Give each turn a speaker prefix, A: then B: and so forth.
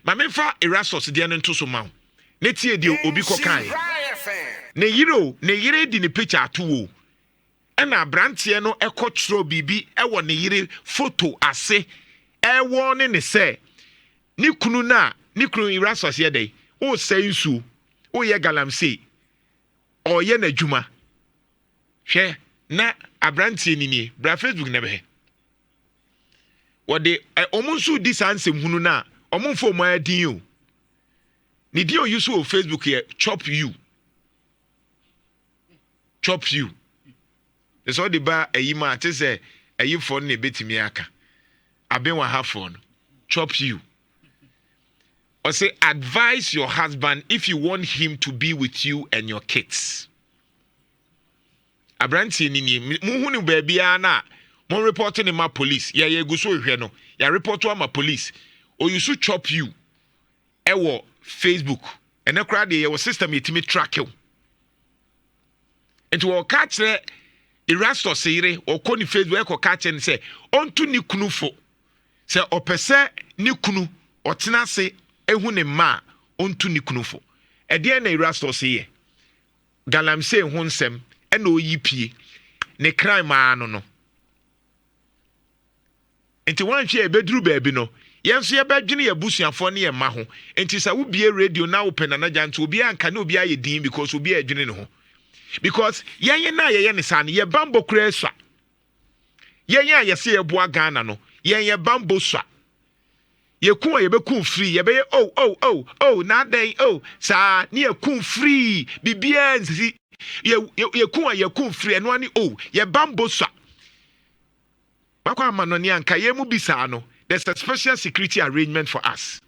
A: Mamemfa Erastus de nto so ma. Ne tie de obi kokan. Ne yire di ne picture ato. Ena brantie no ekotro bibi ewo ne yire photo ase. Ewo ne se. Ni kunu Erastus ye dey. O say nsu. O ye galamsey. O ye na dwuma. Hwe na abrantie ni bra Facebook na be. Wode omunsu di sansem hunu na omunfo mo adin o. Ni di o use o Facebook here chop you. Chop you. That's all the ba ayima ate say ayi phone na betimi aka. Aben wa ha phone. Chop you. Or say advise your husband if you want him to be with you and your kids. Abranti ni muhunu baby ana mon report in my police. Ya guso hwe no. Ya report to my police. Or you should chop you. Ewo Facebook. And na crowd your system yetimi track you. Enti wo catch Erastus Asare or koni Facebook ko catch and say onto ni kunu fo. Say opese ni kunu otena se ehu ne ma onto ni kunu fo. E de na Erastus ye. Galamsey hu nsem e na oyipie. Ne crime ano no. Enti wan hwe e beduru baabi no. Yenso ye badwene ye busuafo ne ye ma ho. Enti sa wo bie radio na open na janto obi anka na obi aye din because obi adwene ne ho. Because yenye na ye ne sa ne ye bambo kura swa. Yenye a ye se ye boa Ghana no. Yenye bambo swa. Ye kun ye be kun free ye be oh na den sa ne ye kun free bibia nsi ye kun free no ani ye bambo swa. Bakwa manoni anka ye mu bisa no. There's a special security arrangement for us.